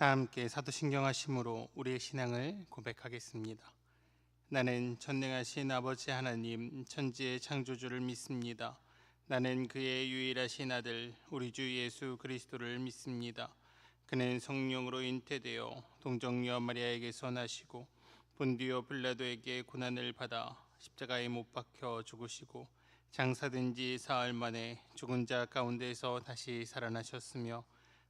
다 함께 사도신경 하심으로 우리의 신앙을 고백하겠습니다. 나는 전능하신 아버지 하나님 천지의 창조주를 믿습니다. 나는 그의 유일하신 아들 우리 주 예수 그리스도를 믿습니다. 그는 성령으로 잉태되어 동정녀 마리아에게서 나시고 본디오 빌라도에게 고난을 받아 십자가에 못 박혀 죽으시고 장사된 지 사흘 만에 죽은 자 가운데서 다시 살아나셨으며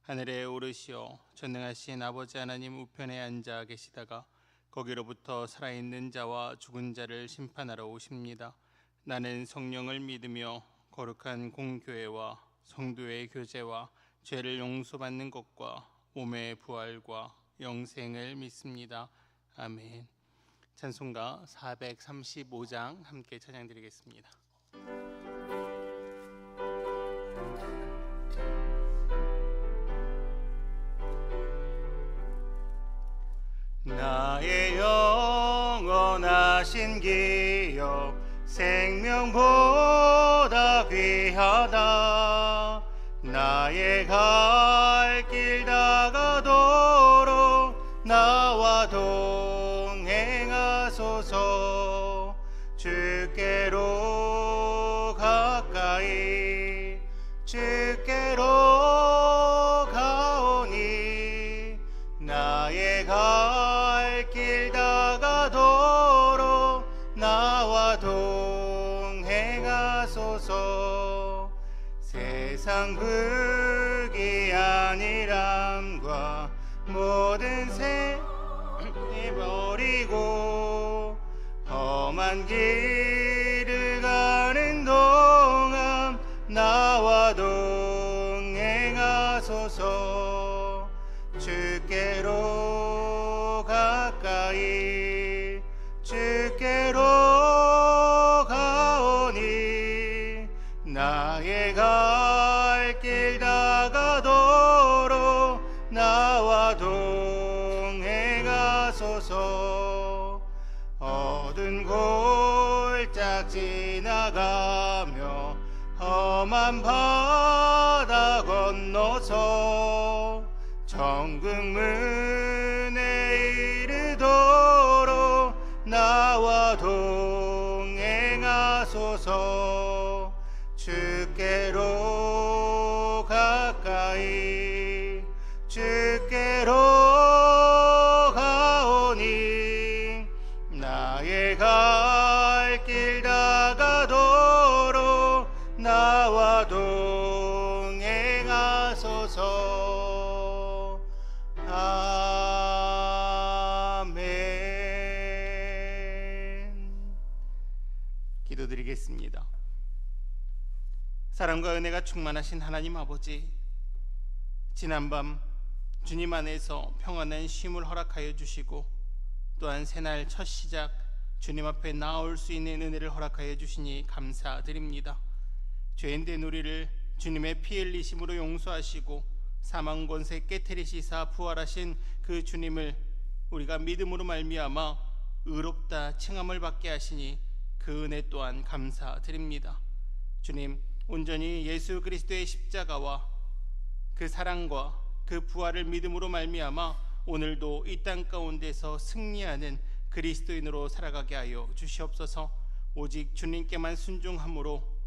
하늘에 오르시어 전능하신 아버지 하나님 우편에 앉아 계시다가 거기로부터 살아있는 자와 죽은 자를 심판하러 오십니다. 나는 성령을 믿으며 거룩한 공교회와 성도의 교제와 죄를 용서받는 것과 몸의 부활과 영생을 믿습니다. 아멘. 찬송가 435장 함께 찬양드리겠습니다. 나의 영원하신 기여 생명보다 귀하다. 나의 갈 길 다가도록 나와 동행하소서. 주께로 가까이 주께로 가오니 나의 갈 길 다가도록 나와 동행하소서. 세상 불기안이람과 모든 셈이 버리고 험한 길을 가는 동안 나와 동행하소서. 주께로 가까이 주께로 가오니 나의 갈 길 다가도록 나와 동행하소서. 어두운 골짝 지나가며 험한 바다 건너서 천국 문에 이르도록 나와 동행하소서. 주께로 가까이 주께로 가오니 나의 갈 길 다가도록 나와 동행하소서. 아멘. 기도드리겠습니다. 사랑과 은혜가 충만하신 하나님 아버지, 지난밤 주님 안에서 평안한 쉼을 허락하여 주시고 또한 새날 첫 시작 주님 앞에 나올 수 있는 은혜를 허락하여 주시니 감사드립니다. 죄인된 우리를 주님의 피 흘리심으로 용서하시고 사망 권세 깨트리시사 부활하신 그 주님을 우리가 믿음으로 말미암아 의롭다 칭함을 받게 하시니 그 은혜 또한 감사드립니다. 주님, 온전히 예수 그리스도의 십자가와 그 사랑과 그 부활을 믿음으로 말미암아 오늘도 이 땅 가운데서 승리하는 그리스도인으로 살아가게 하여 주시옵소서. 오직 주님께만 순종함으로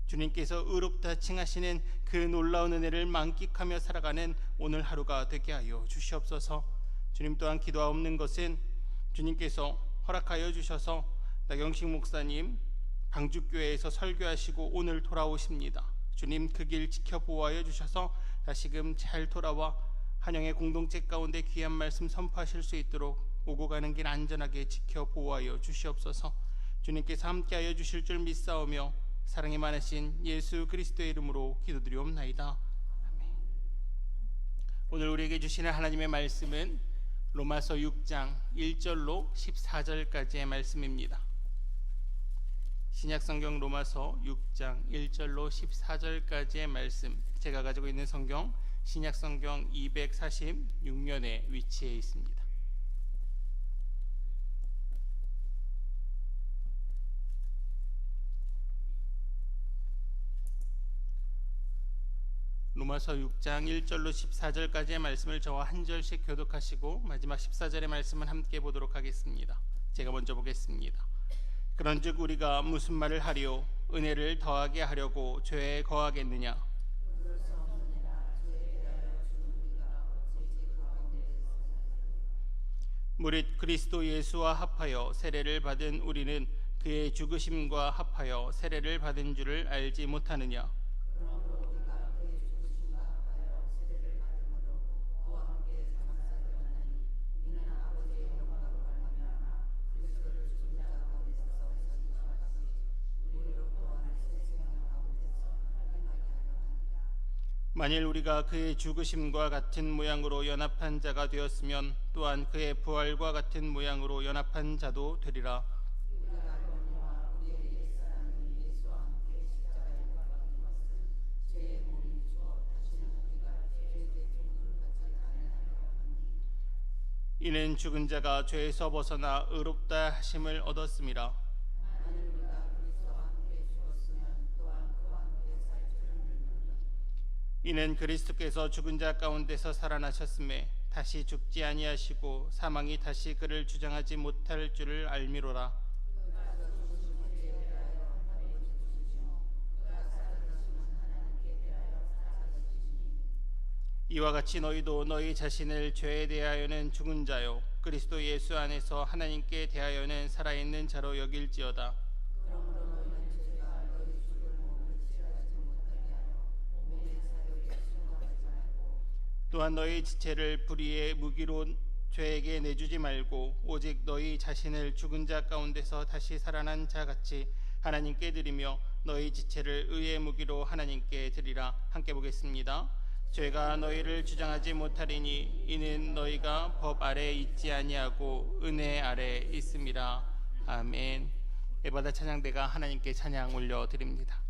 주님께서 의롭다 칭하시는 그 놀라운 은혜를 만끽하며 살아가는 오늘 하루가 되게 하여 주시옵소서. 주님, 또한 기도하옵는 것은 주님께서 허락하여 주셔서 나경식 목사님 방주교회에서 설교하시고 오늘 돌아오십니다. 주님, 그 길 지켜 보호하여 주셔서 다시금 잘 돌아와 한영의 공동체 가운데 귀한 말씀 선포하실 수 있도록 오고 가는 길 안전하게 지켜 보호하여 주시옵소서. 주님께서 함께하여 주실 줄 믿사오며 사랑이 많으신 예수 그리스도의 이름으로 기도드리옵나이다. 아멘. 오늘 우리에게 주시는 하나님의 말씀은 로마서 6장 1절로 14절까지의 말씀입니다. 신약성경 로마서 6장 1절로 14절까지의 말씀, 제가 가지고 있는 성경 신약성경 246면에 위치해 있습니다. 로마서 6장 1절로 14절까지의 말씀을 저와 한 절씩 교독하시고 마지막 14절의 말씀을 함께 보도록 하겠습니다. 제가 먼저 보겠습니다. 그런즉 우리가 무슨 말을 하리요? 은혜를 더하게 하려고 죄에 거하겠느냐? 무릇 그리스도 예수와 합하여 세례를 받은 우리는 그의 죽으심과 합하여 세례를 받은 줄을 알지 못하느냐? 만일 우리가 그의 죽으심과 같은 모양으로 연합한 자가 되었으면 또한 그의 부활과 같은 모양으로 연합한 자도 되리라. 이는 죽은 자가 죄에서 벗어나 의롭다 하심을 얻었음이라. 이는 그리스도께서 죽은 자 가운데서 살아나셨음에 다시 죽지 아니하시고 사망이 다시 그를 주장하지 못할 줄을 알미로라. 이와 같이 너희도 너희 자신을 죄에 대하여는 죽은 자요 그리스도 예수 안에서 하나님께 대하여는 살아있는 자로 여길지어다. 또한 너희 지체를 불의의 무기로 죄에게 내주지 말고 오직 너희 자신을 죽은 자 가운데서 다시 살아난 자 같이 하나님께 드리며 너희 지체를 의의 무기로 하나님께 드리라. 함께 보겠습니다. 죄가 너희를 주장하지 못하리니 이는 너희가 법 아래 있지 아니하고 은혜 아래 있음이라. 아멘. 예배받아 찬양대가 하나님께 찬양 올려드립니다.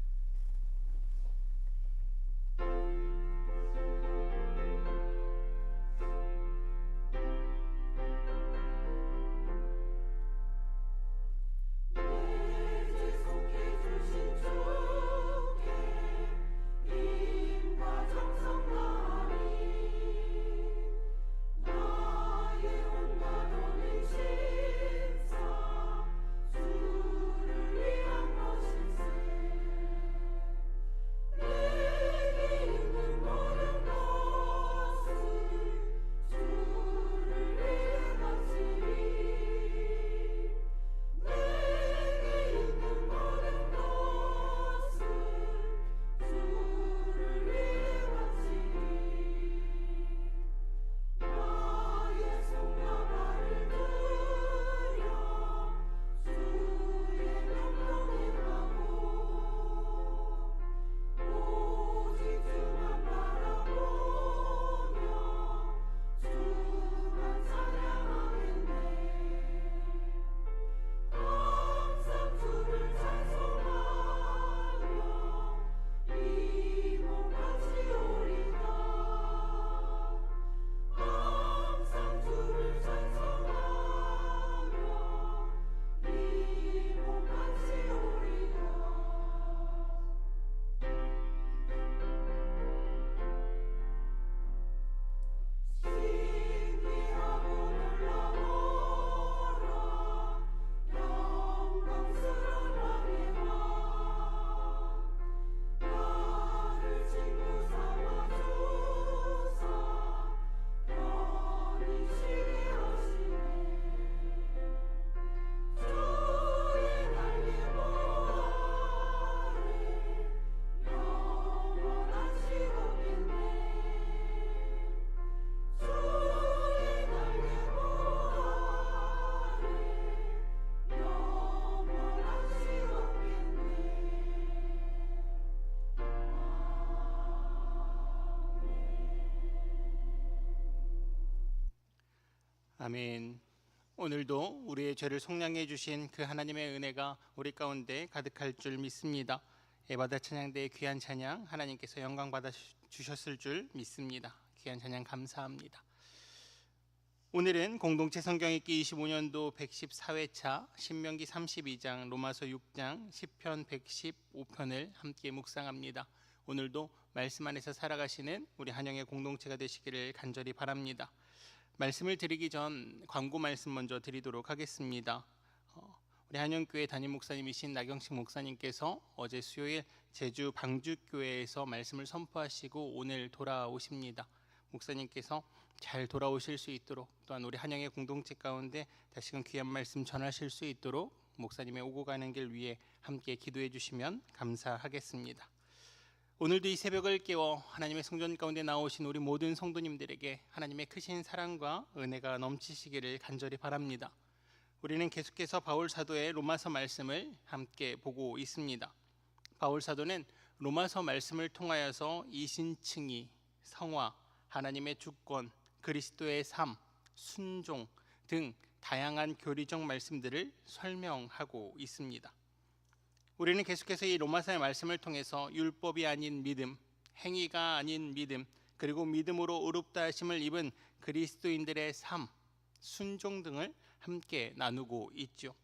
아멘. 오늘도 우리의 죄를 속량해 주신 그 하나님의 은혜가 우리 가운데 가득할 줄 믿습니다. 예배받아 찬양대의 귀한 찬양 하나님께서 영광 받아 주셨을 줄 믿습니다. 귀한 찬양 감사합니다. 오늘은 공동체 성경 읽기 25년도 114회차 신명기 32장, 로마서 6장, 시편 115편을 함께 묵상합니다. 오늘도 말씀 안에서 살아가시는 우리 한영의 공동체가 되시기를 간절히 바랍니다. 말씀을 드리기 전 광고 말씀 먼저 드리도록 하겠습니다. 우리 한영교회 담임 목사님이신 나경식 목사님께서 어제 수요일 제주 방주교회에서 말씀을 선포하시고 오늘 돌아오십니다. 목사님께서 잘 돌아오실 수 있도록, 또한 우리 한영의 공동체 가운데 다시금 귀한 말씀 전하실 수 있도록 목사님의 오고 가는 길 위에 함께 기도해 주시면 감사하겠습니다. 오늘도 이 새벽을 깨워 하나님의 성전 가운데 나오신 우리 모든 성도님들에게 하나님의 크신 사랑과 은혜가 넘치시기를 간절히 바랍니다. 우리는 계속해서 바울 사도의 로마서 말씀을 함께 보고 있습니다. 바울 사도는 로마서 말씀을 통하여서 이신칭의, 성화, 하나님의 주권, 그리스도의 삶, 순종 등 다양한 교리적 말씀들을 설명하고 있습니다. 우리는 계속해서 이 로마서의 말씀을 통해서 율법이 아닌 믿음, 행위가 아닌 믿음, 그리고 믿음으로 의롭다 하심을 입은 그리스도인들의 삶, 순종 등을 함께 나누고 있죠.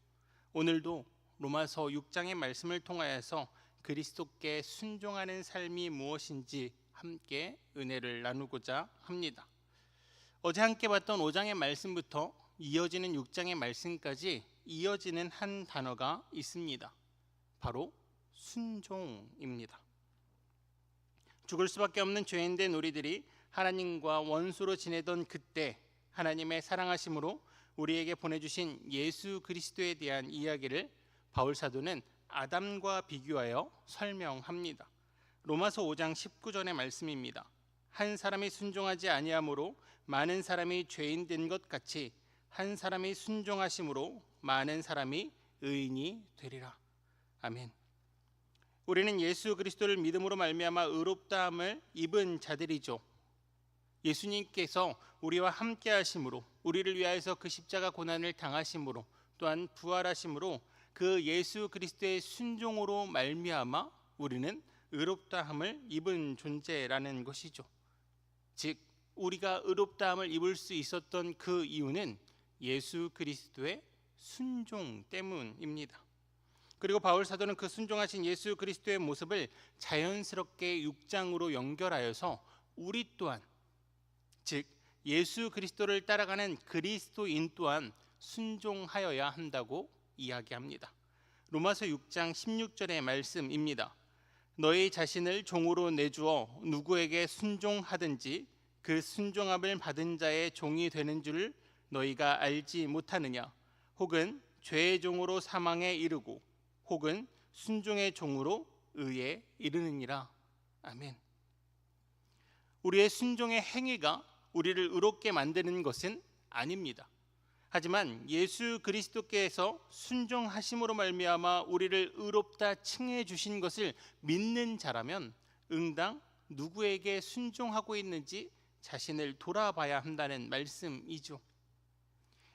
오늘도 로마서 6장의 말씀을 통하여서 그리스도께 순종하는 삶이 무엇인지 함께 은혜를 나누고자 합니다. 어제 함께 봤던 5장의 말씀부터 이어지는 6장의 말씀까지 이어지는 한 단어가 있습니다. 바로 순종입니다. 죽을 수밖에 없는 죄인된 우리들이 하나님과 원수로 지내던 그때 하나님의 사랑하심으로 우리에게 보내주신 예수 그리스도에 대한 이야기를 바울 사도는 아담과 비교하여 설명합니다. 로마서 5장 19절의 말씀입니다. 한 사람이 순종하지 아니함으로 많은 사람이 죄인 된 것 같이 한 사람이 순종하심으로 많은 사람이 의인이 되리라. 아멘. 우리는 예수 그리스도를 믿음으로 말미암아 의롭다함을 입은 자들이죠. 예수님께서 우리와 함께 하심으로, 우리를 위하여서 그 십자가 고난을 당하심으로, 또한 부활하심으로 그 예수 그리스도의 순종으로 말미암아 우리는 의롭다함을 입은 존재라는 것이죠. 즉 우리가 의롭다함을 입을 수 있었던 그 이유는 예수 그리스도의 순종 때문입니다. 그리고 바울 사도는 그 순종하신 예수 그리스도의 모습을 자연스럽게 6장으로 연결하여서 우리 또한, 즉 예수 그리스도를 따라가는 그리스도인 또한 순종하여야 한다고 이야기합니다. 로마서 6장 16절의 말씀입니다. 너희 자신을 종으로 내주어 누구에게 순종하든지 그 순종함을 받은 자의 종이 되는 줄 너희가 알지 못하느냐? 혹은 죄의 종으로 사망에 이르고 혹은 순종의 종으로 의에 이르느니라. 아멘. 우리의 순종의 행위가 우리를 의롭게 만드는 것은 아닙니다. 하지만 예수 그리스도께서 순종하심으로 말미암아 우리를 의롭다 칭해 주신 것을 믿는 자라면 응당 누구에게 순종하고 있는지 자신을 돌아봐야 한다는 말씀이죠.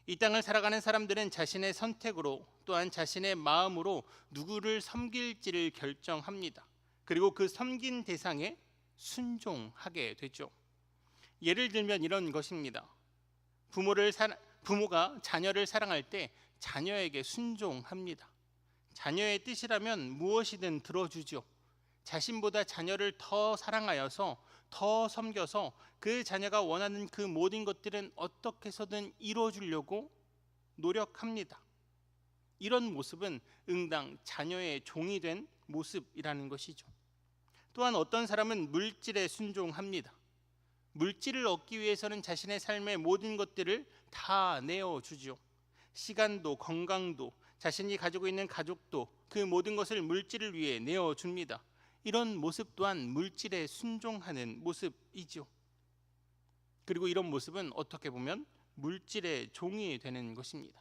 이 땅을 살아가는 사람들은 자신의 선택으로, 또한 자신의 마음으로 누구를 섬길지를 결정합니다. 그리고 그 섬긴 대상에 순종하게 되죠. 예를 들면 이런 것입니다. 부모가 자녀를 사랑할 때 자녀에게 순종합니다. 자녀의 뜻이라면 무엇이든 들어주죠. 자신보다 자녀를 더 사랑하여서, 더 섬겨서 그 자녀가 원하는 그 모든 것들은 어떻게 해서든 이루어주려고 노력합니다. 이런 모습은 응당 자녀의 종이 된 모습이라는 것이죠. 또한 어떤 사람은 물질에 순종합니다. 물질을 얻기 위해서는 자신의 삶의 모든 것들을 다 내어주죠. 시간도, 건강도, 자신이 가지고 있는 가족도, 그 모든 것을 물질을 위해 내어줍니다. 이런 모습 또한 물질에 순종하는 모습이죠. 그리고 이런 모습은 어떻게 보면 물질의 종이 되는 것입니다.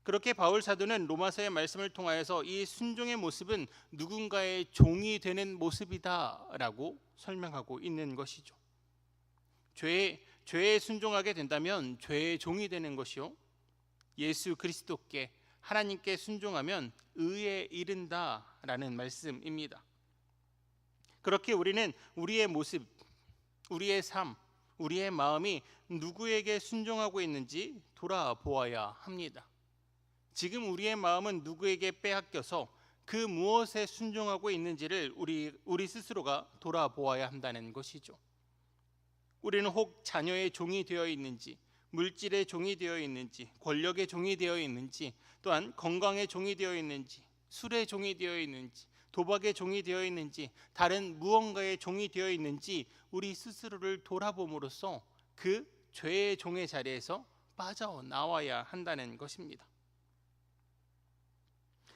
그렇게 바울 사도는 로마서의 말씀을 통하여서 이 순종의 모습은 누군가의 종이 되는 모습이다라고 설명하고 있는 것이죠. 죄에 순종하게 된다면 죄의 종이 되는 것이요, 예수 그리스도께, 하나님께 순종하면 의에 이른다라는 말씀입니다. 그렇게 우리는 우리의 모습, 우리의 삶, 우리의 마음이 누구에게 순종하고 있는지 돌아보아야 합니다. 지금 우리의 마음은 누구에게 빼앗겨서 그 무엇에 순종하고 있는지를 우리 스스로가 돌아보아야 한다는 것이죠. 우리는 혹 자녀의 종이 되어 있는지, 물질의 종이 되어 있는지, 권력의 종이 되어 있는지, 또한 건강의 종이 되어 있는지, 술의 종이 되어 있는지, 도박의 종이 되어 있는지, 다른 무언가의 종이 되어 있는지 우리 스스로를 돌아봄으로써 그 죄의 종의 자리에서 빠져나와야 한다는 것입니다.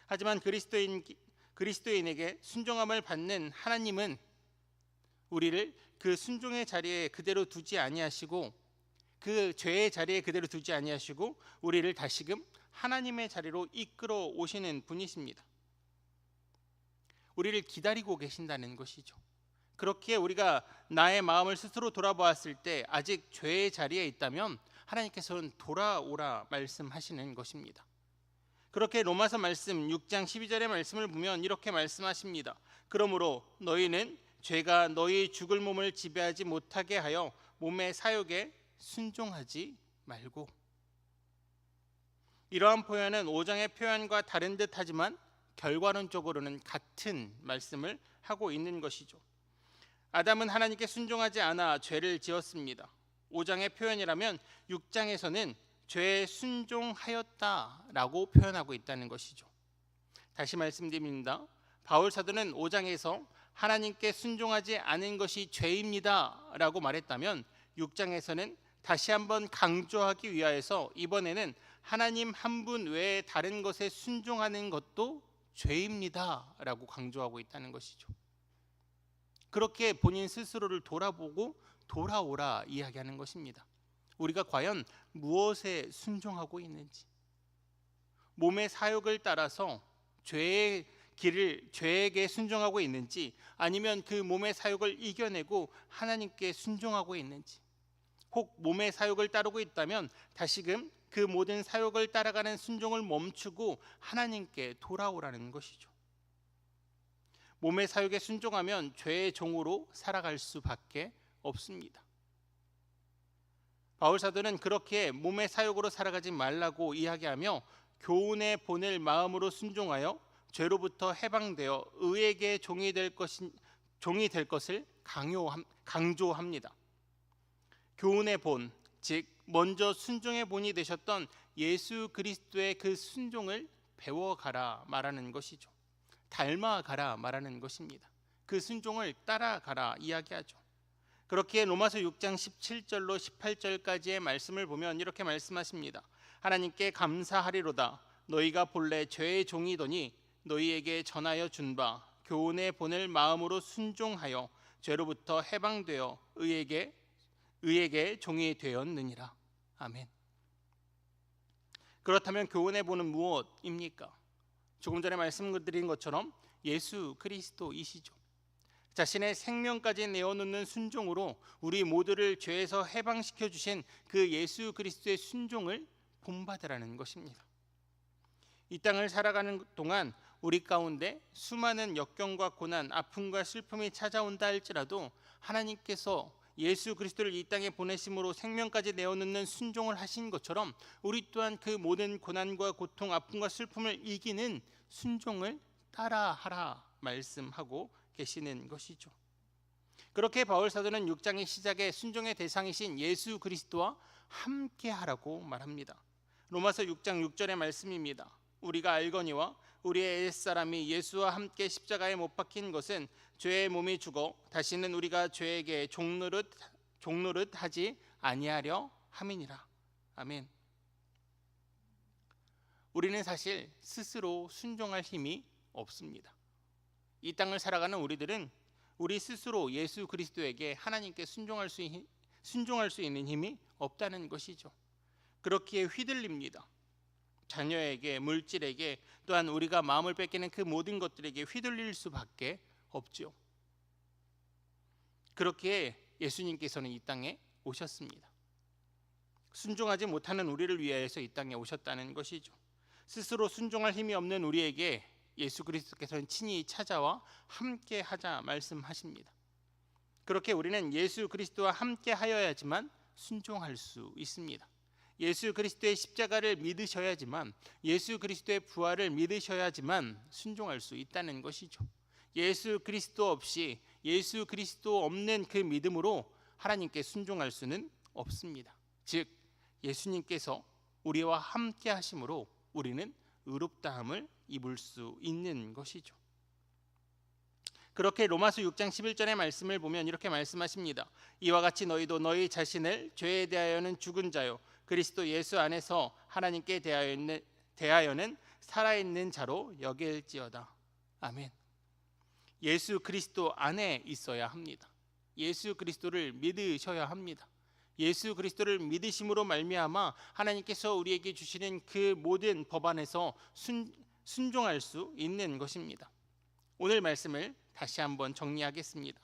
하지만 그리스도인에게 순종함을 받는 하나님은 우리를 그 순종의 자리에 그대로 두지 아니하시고, 그 죄의 자리에 그대로 두지 아니하시고 우리를 다시금 하나님의 자리로 이끌어 오시는 분이십니다. 우리를 기다리고 계신다는 것이죠. 그렇게 우리가 나의 마음을 스스로 돌아보았을 때 아직 죄의 자리에 있다면 하나님께서는 돌아오라 말씀하시는 것입니다. 그렇게 로마서 말씀 6장 12절의 말씀을 보면 이렇게 말씀하십니다. 그러므로 너희는 죄가 너희 죽을 몸을 지배하지 못하게 하여 몸의 사욕에 순종하지 말고. 이러한 표현은 5장의 표현과 다른 듯 하지만 결과론적으로는 같은 말씀을 하고 있는 것이죠. 아담은 하나님께 순종하지 않아 죄를 지었습니다. 5장의 표현이라면 6장에서는 죄에 순종하였다라고 표현하고 있다는 것이죠. 다시 말씀드립니다. 바울 사도는 5장에서 하나님께 순종하지 않은 것이 죄입니다라고 말했다면 6장에서는 다시 한번 강조하기 위하여서 이번에는 하나님 한 분 외에 다른 것에 순종하는 것도 죄입니다라고 강조하고 있다는 것이죠. 그렇게 본인 스스로를 돌아보고 돌아오라 이야기하는 것입니다. 우리가 과연 무엇에 순종하고 있는지, 몸의 사욕을 따라서 죄에게 순종하고 있는지, 아니면 그 몸의 사욕을 이겨내고 하나님께 순종하고 있는지, 혹 몸의 사욕을 따르고 있다면 다시금 그 모든 사욕을 따라가는 순종을 멈추고 하나님께 돌아오라는 것이죠. 몸의 사욕에 순종하면 죄의 종으로 살아갈 수밖에 없습니다. 바울 사도는 그렇게 몸의 사욕으로 살아가지 말라고 이야기하며 교훈의 본을 마음으로 순종하여 죄로부터 해방되어 의에게 종이 될 것을 강조합니다. 교훈의 본, 즉 먼저 순종의 본이 되셨던 예수 그리스도의 그 순종을 배워가라 말하는 것이죠. 닮아가라 말하는 것입니다. 그 순종을 따라가라 이야기하죠. 그렇게 로마서 6장 17절로 18절까지의 말씀을 보면 이렇게 말씀하십니다. 하나님께 감사하리로다. 너희가 본래 죄의 종이더니 너희에게 전하여 준 바 교훈의 본을 마음으로 순종하여 죄로부터 해방되어 의에게 종이 되었느니라. 아멘. 그렇다면 교훈의 본은 무엇입니까? 조금 전에 말씀드린 것처럼 예수 그리스도이시죠. 자신의 생명까지 내어놓는 순종으로 우리 모두를 죄에서 해방시켜 주신 그 예수 그리스도의 순종을 본받으라는 것입니다. 이 땅을 살아가는 동안 우리 가운데 수많은 역경과 고난, 아픔과 슬픔이 찾아온다 할지라도 하나님께서 예수 그리스도를 이 땅에 보내심으로 생명까지 내어놓는 순종을 하신 것처럼 우리 또한 그 모든 고난과 고통, 아픔과 슬픔을 이기는 순종을 따라하라 말씀하고 계시는 것이죠. 그렇게 바울 사도는 6장의 시작에 순종의 대상이신 예수 그리스도와 함께하라고 말합니다. 로마서 6장 6절의 말씀입니다. 우리가 알거니와 우리의 옛사람이 예수와 함께 십자가에 못 박힌 것은 죄의 몸이 죽어 다시는 우리가 죄에게 종노릇 하지 아니하려 함이니라. 아멘. 우리는 사실 스스로 순종할 힘이 없습니다. 이 땅을 살아가는 우리들은 우리 스스로 예수 그리스도에게 하나님께 순종할 수 있는 힘이 없다는 것이죠. 그렇기에 휘둘립니다. 자녀에게, 물질에게, 또한 우리가 마음을 뺏기는 그 모든 것들에게 휘둘릴 수밖에 없죠. 그렇게 예수님께서는 이 땅에 오셨습니다. 순종하지 못하는 우리를 위하여서 이 땅에 오셨다는 것이죠. 스스로 순종할 힘이 없는 우리에게 예수 그리스도께서는 친히 찾아와 함께 하자 말씀하십니다. 그렇게 우리는 예수 그리스도와 함께 하여야지만 순종할 수 있습니다. 예수 그리스도의 십자가를 믿으셔야지만, 예수 그리스도의 부활을 믿으셔야지만 순종할 수 있다는 것이죠. 예수 그리스도 없이, 예수 그리스도 없는 그 믿음으로 하나님께 순종할 수는 없습니다. 즉 예수님께서 우리와 함께 하심으로 우리는 의롭다함을 입을 수 있는 것이죠. 그렇게 로마서 6장 11절의 말씀을 보면 이렇게 말씀하십니다. 이와 같이 너희도 너희 자신을 죄에 대하여는 죽은 자요 그리스도 예수 안에서 하나님께 대하여는 살아있는 자로 여길지어다. 아멘. 예수 그리스도 안에 있어야 합니다. 예수 그리스도를 믿으셔야 합니다. 예수 그리스도를 믿으심으로 말미암아 하나님께서 우리에게 주시는 그 모든 법안에서 순종할 수 있는 것입니다. 오늘 말씀을 다시 한번 정리하겠습니다.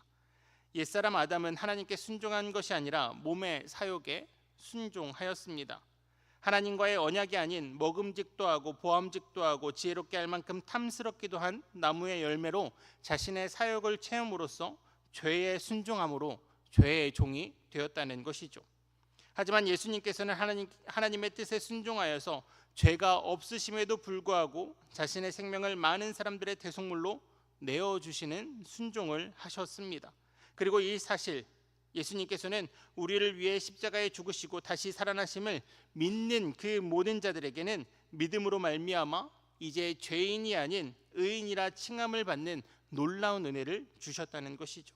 옛사람 아담은 하나님께 순종한 것이 아니라 몸의 사욕에 순종하였습니다. 하나님과의 언약이 아닌 먹음직도 하고 보암직도 하고 지혜롭게 할 만큼 탐스럽기도 한 나무의 열매로 자신의 사욕을 채움으로써 죄에 순종함으로 죄의 종이 되었다는 것이죠. 하지만 예수님께서는 하나님의 뜻에 순종하여서 죄가 없으심에도 불구하고 자신의 생명을 많은 사람들의 대속물로 내어주시는 순종을 하셨습니다. 그리고 이 사실, 예수님께서는 우리를 위해 십자가에 죽으시고 다시 살아나심을 믿는 그 모든 자들에게는 믿음으로 말미암아 이제 죄인이 아닌 의인이라 칭함을 받는 놀라운 은혜를 주셨다는 것이죠.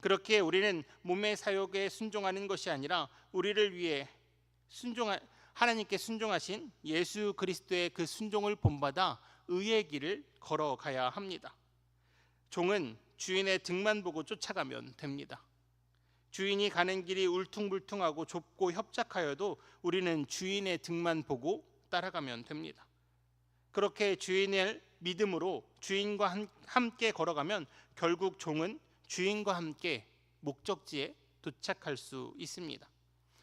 그렇게 우리는 몸의 사욕에 순종하는 것이 아니라 우리를 위해 하나님께 순종하신 예수 그리스도의 그 순종을 본받아 의의 길을 걸어가야 합니다. 종은 주인의 등만 보고 쫓아가면 됩니다. 주인이 가는 길이 울퉁불퉁하고 좁고 협착하여도 우리는 주인의 등만 보고 따라가면 됩니다. 그렇게 주인을 믿음으로 주인과 함께 걸어가면 결국 종은 주인과 함께 목적지에 도착할 수 있습니다.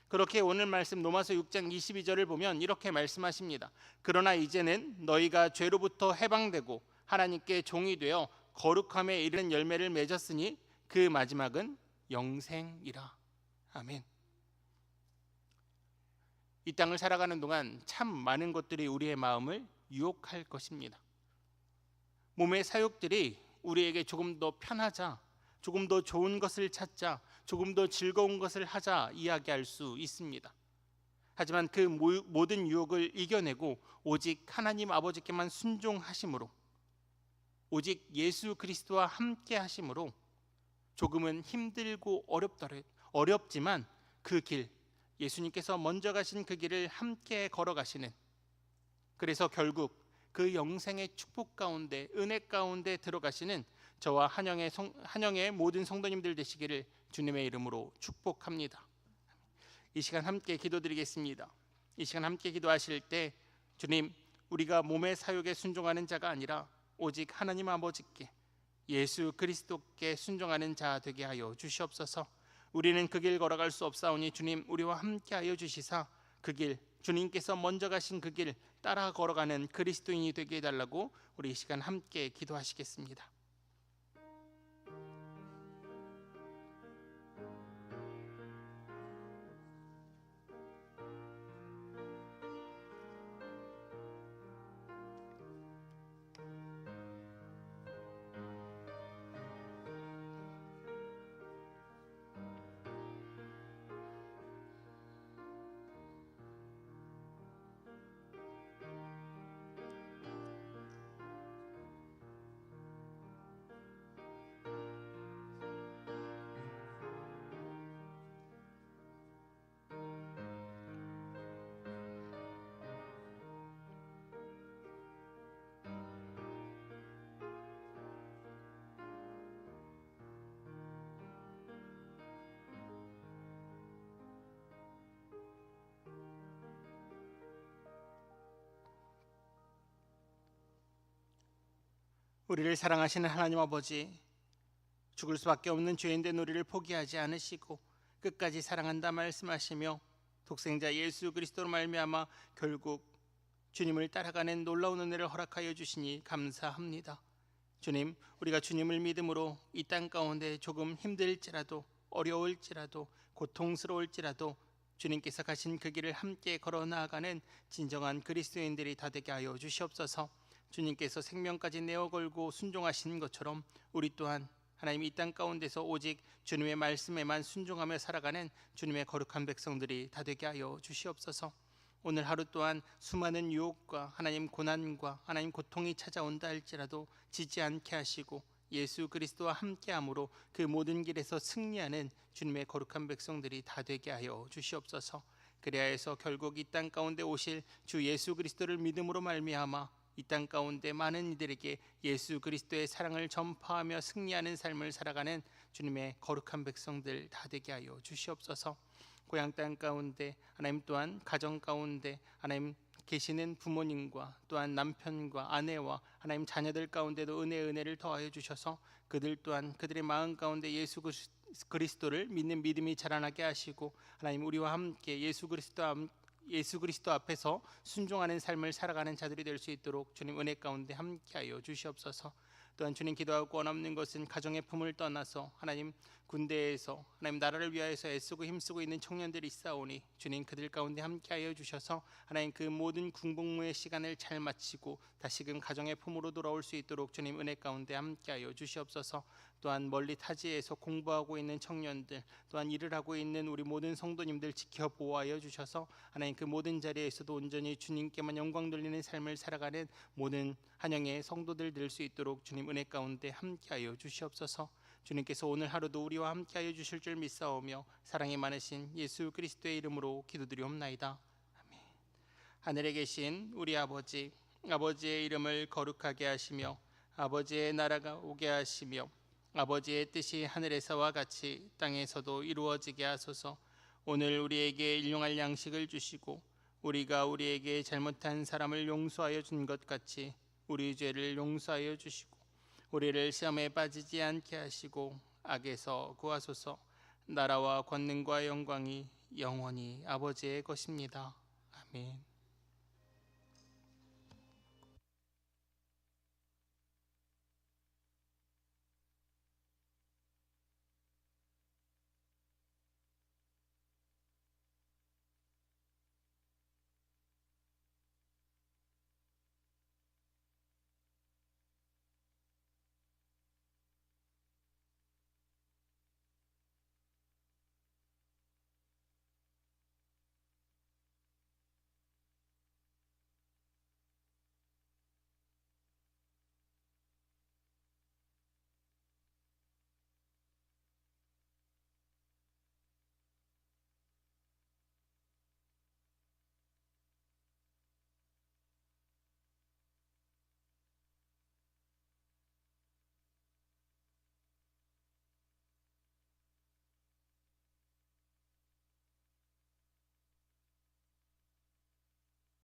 그렇게 오늘 말씀 로마서 6장 22절을 보면 이렇게 말씀하십니다. 그러나 이제는 너희가 죄로부터 해방되고 하나님께 종이 되어 거룩함에 이르는 열매를 맺었으니 그 마지막은 영생이라. 아멘. 이 땅을 살아가는 동안 참 많은 것들이 우리의 마음을 유혹할 것입니다. 몸의 사욕들이 우리에게 조금 더 편하자, 조금 더 좋은 것을 찾자, 조금 더 즐거운 것을 하자 이야기할 수 있습니다. 하지만 그 모든 유혹을 이겨내고 오직 하나님 아버지께만 순종하심으로, 오직 예수 그리스도와 함께 하심으로 조금은 힘들고 어렵지만 그 길, 예수님께서 먼저 가신 그 길을 함께 걸어가시는, 그래서 결국 그 영생의 축복 가운데, 은혜 가운데 들어가시는 저와 한영의 모든 성도님들 되시기를 주님의 이름으로 축복합니다. 이 시간 함께 기도드리겠습니다. 이 시간 함께 기도하실 때 주님, 우리가 몸의 사욕에 순종하는 자가 아니라 오직 하나님 아버지께, 예수 그리스도께 순종하는 자 되게 하여 주시옵소서. 우리는 그 길 걸어갈 수 없사오니 주님, 우리와 함께 하여 주시사 그 길, 주님께서 먼저 가신 그 길 따라 걸어가는 그리스도인이 되게 해달라고 우리 이 시간 함께 기도하시겠습니다. 우리를 사랑하시는 하나님 아버지, 죽을 수밖에 없는 죄인된 우리를 포기하지 않으시고 끝까지 사랑한다 말씀하시며 독생자 예수 그리스도로 말미암아 결국 주님을 따라가는 놀라운 은혜를 허락하여 주시니 감사합니다. 주님, 우리가 주님을 믿음으로 이 땅 가운데 조금 힘들지라도, 어려울지라도, 고통스러울지라도 주님께서 가신 그 길을 함께 걸어 나아가는 진정한 그리스도인들이 다 되게 하여 주시옵소서. 주님께서 생명까지 내어 걸고 순종하신 것처럼 우리 또한 하나님 이 땅 가운데서 오직 주님의 말씀에만 순종하며 살아가는 주님의 거룩한 백성들이 다 되게 하여 주시옵소서. 오늘 하루 또한 수많은 유혹과 하나님 고난과 하나님 고통이 찾아온다 할지라도 지지 않게 하시고 예수 그리스도와 함께함으로 그 모든 길에서 승리하는 주님의 거룩한 백성들이 다 되게 하여 주시옵소서. 그래야 해서 결국 이 땅 가운데 오실 주 예수 그리스도를 믿음으로 말미암아 이 땅 가운데 많은 이들에게 예수 그리스도의 사랑을 전파하며 승리하는 삶을 살아가는 주님의 거룩한 백성들 다 되게 하여 주시옵소서. 고향 땅 가운데 하나님 또한 가정 가운데 하나님 계시는 부모님과 또한 남편과 아내와 하나님 자녀들 가운데도 은혜를 더하여 주셔서 그들 또한 그들의 마음 가운데 예수 그리스도를 믿는 믿음이 자라나게 하시고 하나님 우리와 함께 예수 그리스도 앞에서 순종하는 삶을 살아가는 자들이 될 수 있도록 주님 은혜 가운데 함께하여 주시옵소서. 또한 주님 기도하고 원없는 것은 가정의 품을 떠나서 하나님 군대에서 하나님 나라를 위하여서 애쓰고 힘쓰고 있는 청년들이 있사오니 주님 그들 가운데 함께하여 주셔서 하나님 그 모든 군복무의 시간을 잘 마치고 다시금 가정의 품으로 돌아올 수 있도록 주님 은혜 가운데 함께하여 주시옵소서. 또한 멀리 타지에서 공부하고 있는 청년들 또한 일을 하고 있는 우리 모든 성도님들 지켜 보호하여 주셔서 하나님 그 모든 자리에서도 온전히 주님께만 영광 돌리는 삶을 살아가는 모든 한영의 성도들 될 수 있도록 주님 은혜 가운데 함께하여 주시옵소서. 주님께서 오늘 하루도 우리와 함께하여 주실 줄 믿사오며 사랑이 많으신 예수 그리스도의 이름으로 기도드리옵나이다. 아멘. 하늘에 계신 우리 아버지의 이름을 거룩하게 하시며 아버지의 나라가 오게 하시며 아버지의 뜻이 하늘에서와 같이 땅에서도 이루어지게 하소서. 오늘 우리에게 일용할 양식을 주시고 우리가 우리에게 잘못한 사람을 용서하여 준 것 같이 우리 죄를 용서하여 주시고 우리를 시험에 빠지지 않게 하시고 악에서 구하소서. 나라와 권능과 영광이 영원히 아버지의 것입니다. 아멘.